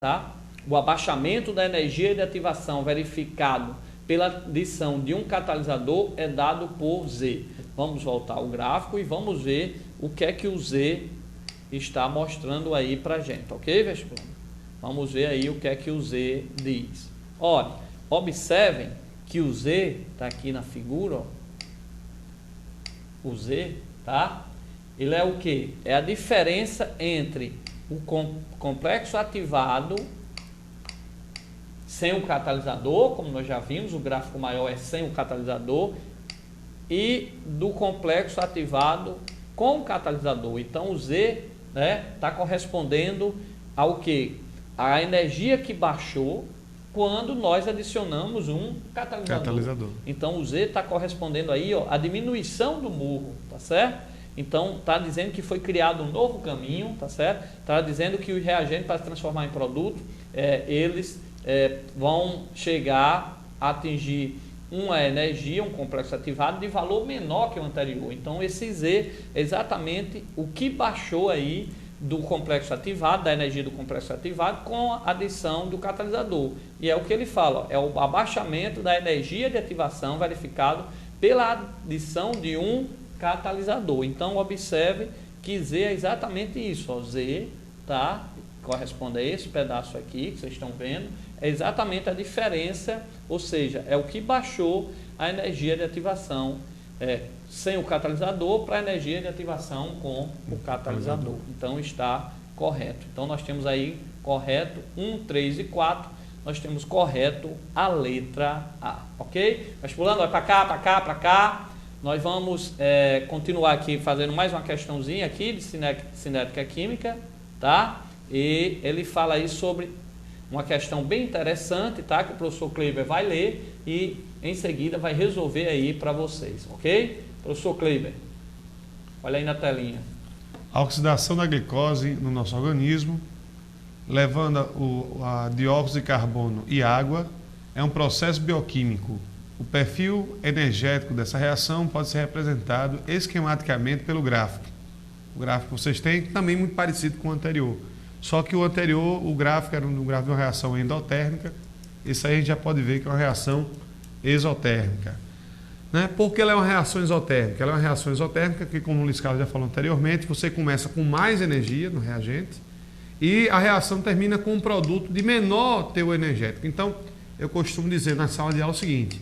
tá? O abaixamento da energia de ativação verificado pela adição de um catalisador é dado por Z. Vamos voltar ao gráfico e vamos ver o que é que o Z está mostrando aí para gente, ok, vestibulando? Vamos ver aí o que é que o Z diz. Olha, observem que o Z está aqui na figura, ó. O Z, tá? Ele é o que? É a diferença entre o complexo ativado sem o catalisador, como nós já vimos, o gráfico maior é sem o catalisador, e do complexo ativado com o catalisador. Então o Z, né, está correspondendo ao que? A energia que baixou quando nós adicionamos um catalisador. Então o Z está correspondendo aí, ó, a diminuição do murro, tá certo? Então está dizendo que foi criado um novo caminho, tá certo? Está dizendo que os reagentes para se transformar em produto, eles vão chegar a atingir uma energia, um complexo ativado de valor menor que o anterior. Então esse Z é exatamente o que baixou aí do complexo ativado, da energia do complexo ativado com a adição do catalisador. E é o que ele fala, ó, é o abaixamento da energia de ativação verificado pela adição de um catalisador. Então observe que Z é exatamente isso, ó, Z, tá? Corresponde a esse pedaço aqui que vocês estão vendo, é exatamente a diferença, ou seja, é o que baixou a energia de ativação sem o catalisador para a energia de ativação com o catalisador. Então está correto. Então nós temos aí correto 1, 3 e 4, nós temos correto a letra A, ok? Mas pulando, vai para cá, para cá, para cá. Nós vamos continuar aqui fazendo mais uma questãozinha aqui de cinética química, tá? E ele fala aí sobre uma questão bem interessante, tá? Que o professor Kleiber vai ler e em seguida vai resolver aí para vocês, ok? Professor Kleiber, olha aí na telinha. A oxidação da glicose no nosso organismo, levando a dióxido de carbono e água, é um processo bioquímico. O perfil energético dessa reação pode ser representado esquematicamente pelo gráfico. O gráfico que vocês têm também muito parecido com o anterior. Só que o anterior, o gráfico era um gráfico de uma reação endotérmica. Isso aí a gente já pode ver que é uma reação exotérmica. Né? Por que ela é uma reação exotérmica? Ela é uma reação exotérmica que, como o Luiz Carlos já falou anteriormente, você começa com mais energia no reagente e a reação termina com um produto de menor teor energético. Então, eu costumo dizer na sala de aula o seguinte: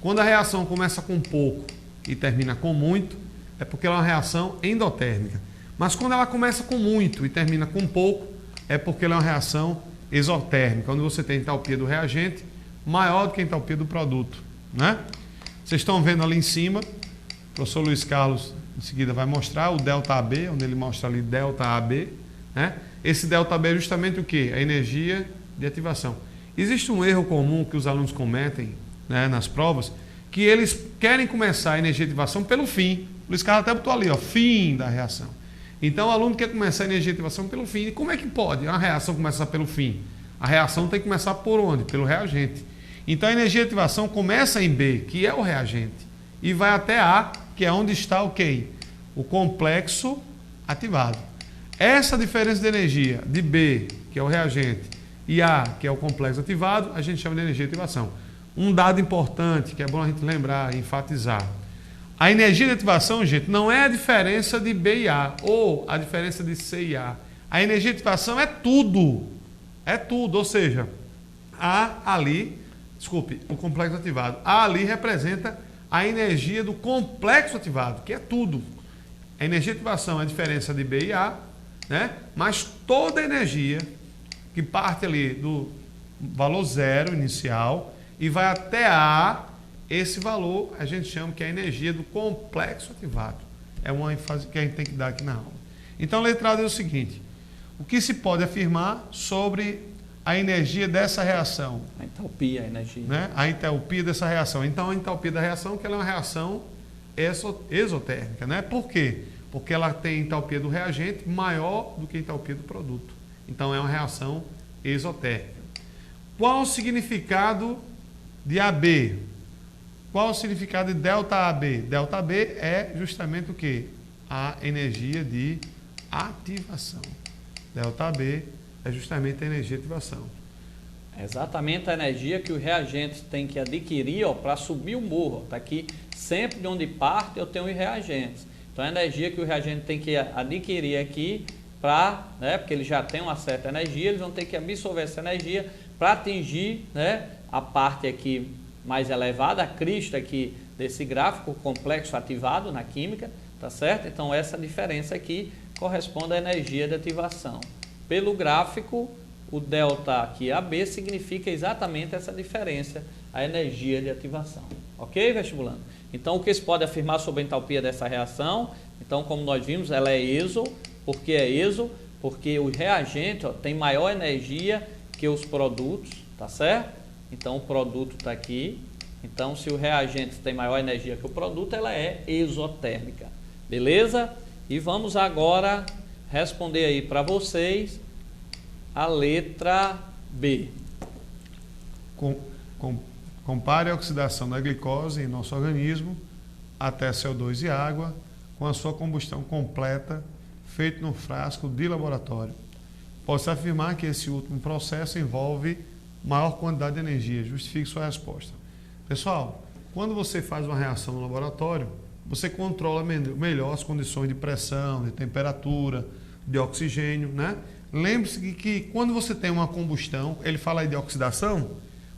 quando a reação começa com pouco e termina com muito, é porque ela é uma reação endotérmica. Mas quando ela começa com muito e termina com pouco, é porque ela é uma reação exotérmica, onde você tem a entalpia do reagente maior do que a entalpia do produto, né? Vocês estão vendo ali em cima, o professor Luiz Carlos em seguida vai mostrar o ΔAB, onde ele mostra ali ΔAB, né? Esse ΔAB é justamente o que? A energia de ativação. Existe um erro comum que os alunos cometem, né, nas provas, que eles querem começar a energia de ativação pelo fim. O Luiz Carlos até botou ali, ó, fim da reação. Então o aluno quer começar a energia de ativação pelo fim. E como é que pode a reação começar pelo fim? A reação tem que começar por onde? Pelo reagente. Então a energia de ativação começa em B, que é o reagente, e vai até A, que é onde está o quê? O complexo ativado. Essa diferença de energia de B, que é o reagente, e A, que é o complexo ativado, a gente chama de energia de ativação. Um dado importante, que é bom a gente lembrar, enfatizar. A energia de ativação, gente, não é a diferença de B e A, ou a diferença de C e A. A energia de ativação é tudo. É tudo, ou seja, o complexo ativado. A ali representa a energia do complexo ativado, que é tudo. A energia de ativação é a diferença de B e A, né? Mas toda a energia que parte ali do valor zero inicial e vai até A, esse valor a gente chama que é a energia do complexo ativado. É uma ênfase que a gente tem que dar aqui na aula. Então a letra A é o seguinte: o que se pode afirmar sobre a energia dessa reação? A entalpia, a energia. Né? A entalpia dessa reação. Então a entalpia da reação, que ela é uma reação exotérmica. Né? Por quê? Porque ela tem a entalpia do reagente maior do que a entalpia do produto. Então é uma reação exotérmica. Qual o significado de AB? Qual o significado de ΔAB? ΔAB é justamente o quê? A energia de ativação. ΔB é justamente a energia de ativação. É exatamente a energia que o reagente tem que adquirir para subir o morro. Está aqui, sempre de onde parte eu tenho os reagentes. Então a energia que o reagente tem que adquirir aqui, porque ele já tem uma certa energia, eles vão ter que absorver essa energia para atingir, né, a parte aqui mais elevada, a crista aqui desse gráfico, complexo ativado na química, tá certo? Então essa diferença aqui corresponde à energia de ativação. Pelo gráfico, o delta aqui AB significa exatamente essa diferença, a energia de ativação. Ok, vestibulando? Então, o que se pode afirmar sobre a entalpia dessa reação? Então, como nós vimos, ela é ESO. Por que é ESO? Porque o reagente tem maior energia que os produtos, tá certo? Então, o produto está aqui. Então, se o reagente tem maior energia que o produto, ela é exotérmica. Beleza? E vamos agora responder aí para vocês a letra B. Compare a oxidação da glicose em nosso organismo até CO2 e água com a sua combustão completa feita no frasco de laboratório. Pode-se afirmar que esse último processo envolve maior quantidade de energia. Justifique sua resposta. Pessoal, quando você faz uma reação no laboratório, você controla melhor as condições de pressão, de temperatura, de oxigênio, né? Lembre-se que quando você tem uma combustão, ele fala aí de oxidação,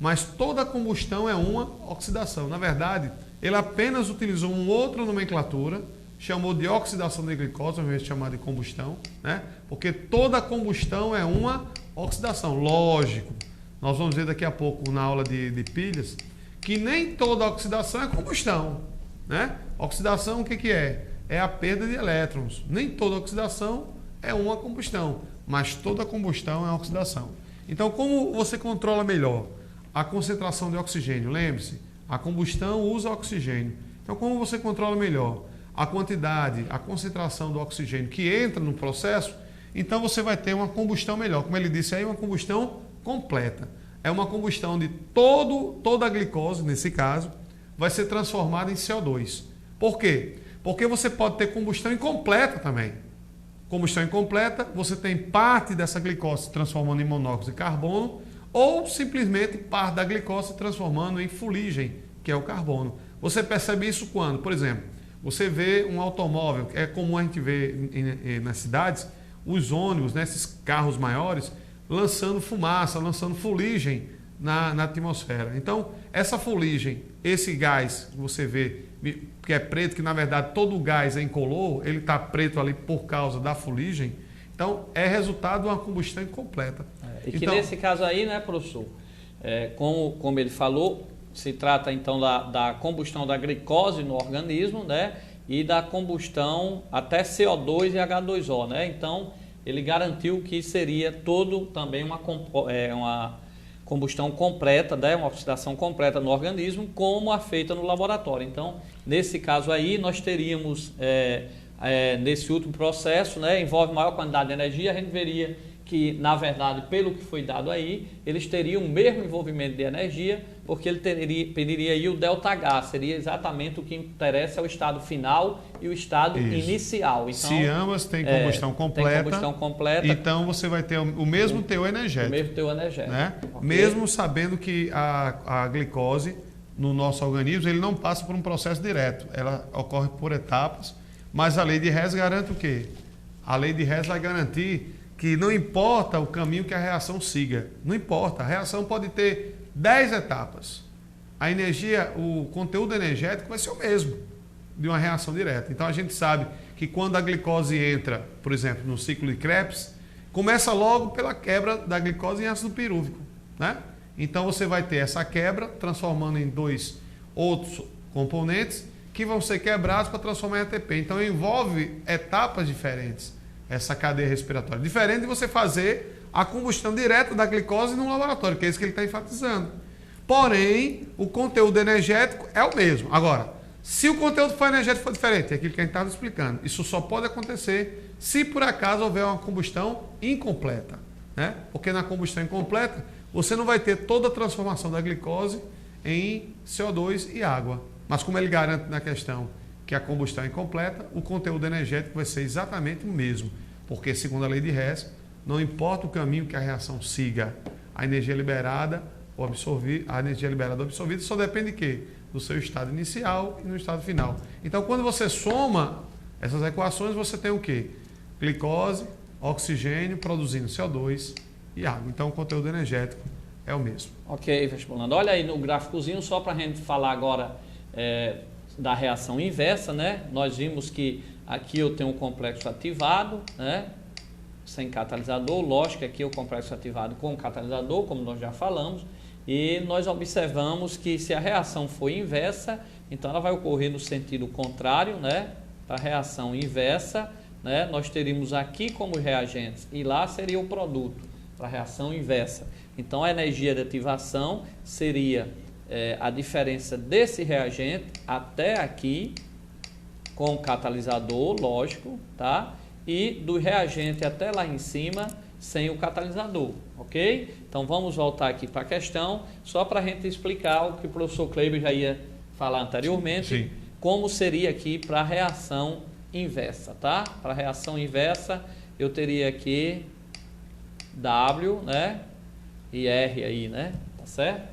mas toda combustão é uma oxidação. Na verdade, ele apenas utilizou uma outra nomenclatura, chamou de oxidação de glicose, ao invés de chamar de combustão, né? Porque toda combustão é uma oxidação. Lógico, nós vamos ver daqui a pouco na aula de pilhas, que nem toda oxidação é combustão, né? Oxidação o que é? É a perda de elétrons. Nem toda oxidação é uma combustão, mas toda combustão é oxidação. Então, como você controla melhor a concentração de oxigênio? Lembre-se, a combustão usa oxigênio. Então, como você controla melhor a quantidade, a concentração do oxigênio que entra no processo? Então, você vai ter uma combustão melhor. Como ele disse aí, uma combustão completa. É uma combustão de toda a glicose, nesse caso, vai ser transformada em CO2. Por quê? Porque você pode ter combustão incompleta também. Combustão incompleta, você tem parte dessa glicose se transformando em monóxido de carbono ou simplesmente parte da glicose se transformando em fuligem, que é o carbono. Você percebe isso quando, por exemplo, você vê um automóvel, é comum a gente ver nas cidades, os ônibus, né, esses carros maiores, lançando fumaça, lançando fuligem na atmosfera. Então, essa fuligem, esse gás que você vê, que é preto, que na verdade todo o gás é incolor, ele está preto ali por causa da fuligem, então é resultado de uma combustão incompleta. E que nesse caso aí, né, professor, como ele falou, se trata então da combustão da glicose no organismo, né, e da combustão até CO2 e H2O, né? Então, ele garantiu que seria todo também uma combustão completa, né, uma oxidação completa no organismo, como a feita no laboratório. Então, nesse caso aí, nós teríamos, nesse último processo, né, envolve maior quantidade de energia, a gente veria que, na verdade, pelo que foi dado aí, eles teriam o mesmo envolvimento de energia, porque ele pediria aí o ΔH, seria exatamente o que interessa, é o estado final e o estado inicial. Então, se ambas têm combustão completa, então você vai ter o mesmo teor energético. O mesmo teor energético. Né? Okay. Mesmo sabendo que a glicose no nosso organismo, ele não passa por um processo direto, ela ocorre por etapas, mas a lei de Hess garante o quê? A lei de Hess vai garantir que não importa o caminho que a reação siga, não importa, a reação pode ter 10 etapas. A energia, o conteúdo energético vai ser o mesmo de uma reação direta. Então a gente sabe que quando a glicose entra, por exemplo, no ciclo de Krebs, começa logo pela quebra da glicose em ácido pirúvico, né? Então você vai ter essa quebra transformando em 2 outros componentes que vão ser quebrados para transformar em ATP. Então envolve etapas diferentes essa cadeia respiratória. Diferente de você fazer a combustão direta da glicose no laboratório, que é isso que ele está enfatizando. Porém, o conteúdo energético é o mesmo. Agora, se o conteúdo energético for diferente, é aquilo que a gente estava explicando. Isso só pode acontecer se por acaso houver uma combustão incompleta, né? Porque na combustão incompleta, você não vai ter toda a transformação da glicose em CO2 e água. Mas como ele garante na questão que a combustão é incompleta, o conteúdo energético vai ser exatamente o mesmo, porque segundo a lei de Hess, não importa o caminho que a reação siga, a energia liberada ou absorvida só depende de quê? Do seu estado inicial e no estado final. Então, quando você soma essas equações, você tem o quê? Glicose, oxigênio produzindo CO2 e água. Então, o conteúdo energético é o mesmo. Ok, vestibulando. Olha aí no gráficozinho, só para a gente falar agora da reação inversa, né? Nós vimos que aqui eu tenho um complexo ativado, né? Sem catalisador. Lógico que aqui é o complexo ativado com catalisador, como nós já falamos. E nós observamos que se a reação for inversa, então ela vai ocorrer no sentido contrário, né? Para a reação inversa, né? Nós teríamos aqui como reagentes e lá seria o produto para a reação inversa. Então a energia de ativação seria a diferença desse reagente até aqui com o catalisador, lógico, tá? E do reagente até lá em cima sem o catalisador, ok? Então vamos voltar aqui para a questão, só para a gente explicar o que o professor Kleber já ia falar anteriormente, Sim. Como seria aqui para a reação inversa, tá? Para a reação inversa eu teria aqui W, né? E R aí, né? Tá certo?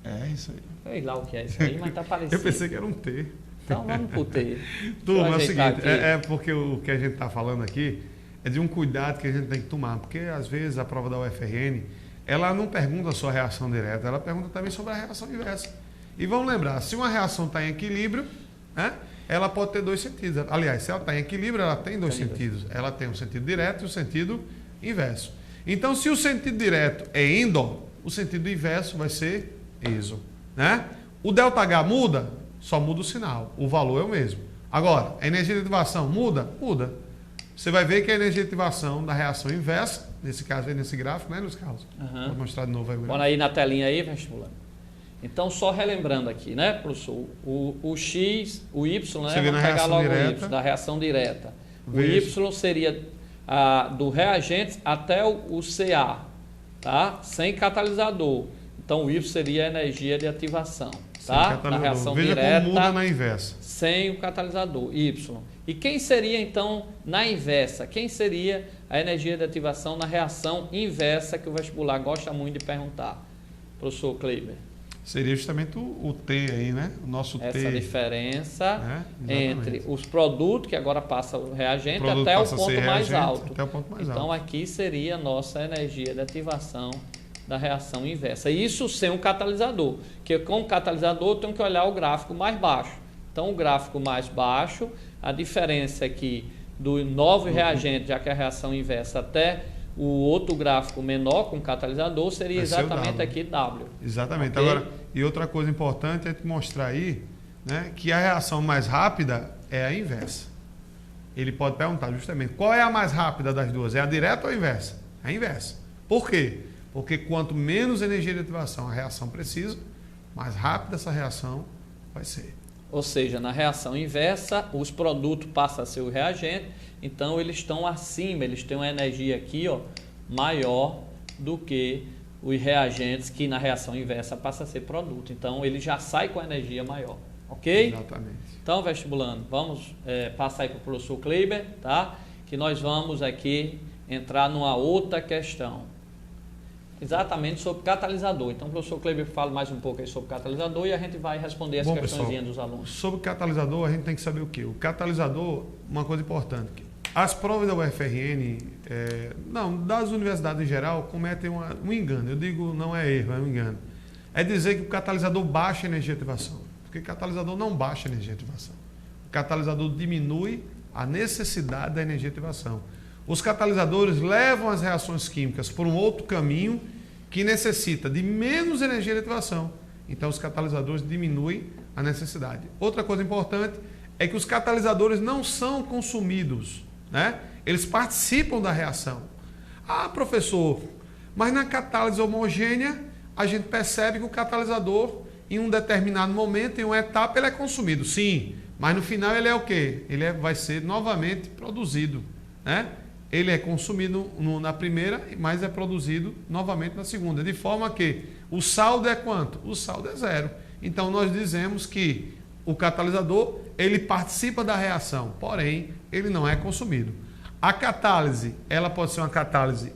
É isso aí. Sei lá o que é isso aí, mas tá parecido. Eu pensei que era um T. Então vamos pro T. Turma, é o seguinte, porque o que a gente está falando aqui é de um cuidado que a gente tem que tomar, porque às vezes a prova da UFRN, ela não pergunta só a reação direta, ela pergunta também sobre a reação inversa. E vamos lembrar, se uma reação está em equilíbrio, né, ela pode ter dois sentidos. Aliás, se ela está em equilíbrio, ela tem dois sentidos. Ela tem o sentido direto e o sentido inverso. Então, se o sentido direto é endo, o sentido inverso vai ser exo, né? O ΔH muda? Só muda o sinal. O valor é o mesmo. Agora, a energia de ativação muda? Muda. Você vai ver que a energia de ativação da reação inversa, nesse caso aí, nesse gráfico, né, Luiz Carlos? Uhum. Vou mostrar de novo aí. Bora aí na telinha aí, vestibulando. Então, só relembrando aqui, né, professor? O X, o Y, né? Você vê Vamos na pegar reação logo direta. o Y, da reação direta. Veja. O Y seria do reagente até o CA, tá? Sem catalisador. Então, o Y seria a energia de ativação, tá? Na reação Veja direta, como muda na inversa. sem o catalisador, Y. E quem seria, então, na inversa? Quem seria a energia de ativação na reação inversa que o vestibular gosta muito de perguntar? Professor Kleber. Seria justamente o T aí, né? O nosso Essa T. diferença Exatamente. entre os produtos, que agora passa o reagente, produto até o passa a ser ponto mais reagente, alto. até o ponto mais Então, alto. aqui seria a nossa energia de ativação da reação inversa. Isso sem um catalisador, porque com o catalisador eu tenho que olhar o gráfico mais baixo. Então, o gráfico mais baixo, a diferença aqui do novo reagente, já que é a reação inversa, até o outro gráfico menor com catalisador, seria Vai ser o exatamente W. aqui W. Exatamente. Ok? Agora, e outra coisa importante é te mostrar aí, né, que a reação mais rápida é a inversa. Ele pode perguntar justamente qual é a mais rápida das duas, é a direta ou a inversa? É a inversa. Por quê? Porque quanto menos energia de ativação a reação precisa, mais rápida essa reação vai ser. Ou seja, na reação inversa, os produtos passam a ser o reagente, então eles estão acima, eles têm uma energia aqui, ó, maior do que os reagentes que na reação inversa passa a ser produto. Então ele já sai com a energia maior, ok? Exatamente. Então, vestibulando, vamos passar aí para o professor Kleber, tá? Que nós vamos aqui entrar numa outra questão. Exatamente sobre catalisador. Então, o professor Kleber fala mais um pouco aí sobre catalisador e a gente vai responder as questõezinhas dos alunos. Sobre catalisador, a gente tem que saber o quê? O catalisador, uma coisa importante. As provas da UFRN, das universidades em geral, cometem um engano. Eu digo, não é erro, é um engano. É dizer que o catalisador baixa a energia de ativação. Porque o catalisador não baixa a energia de ativação. O catalisador diminui a necessidade da energia de ativação. Os catalisadores levam as reações químicas por um outro caminho que necessita de menos energia de ativação. Então, os catalisadores diminuem a necessidade. Outra coisa importante é que os catalisadores não são consumidos, né? Eles participam da reação. Ah, professor, mas na catálise homogênea, a gente percebe que o catalisador, em um determinado momento, em uma etapa, ele é consumido. Sim, mas no final ele é o quê? Ele vai ser novamente produzido, né? Ele é consumido na primeira, mas é produzido novamente na segunda. De forma que o saldo é quanto? O saldo é zero. Então, nós dizemos que o catalisador, ele participa da reação, porém, ele não é consumido. A catálise, ela pode ser uma catálise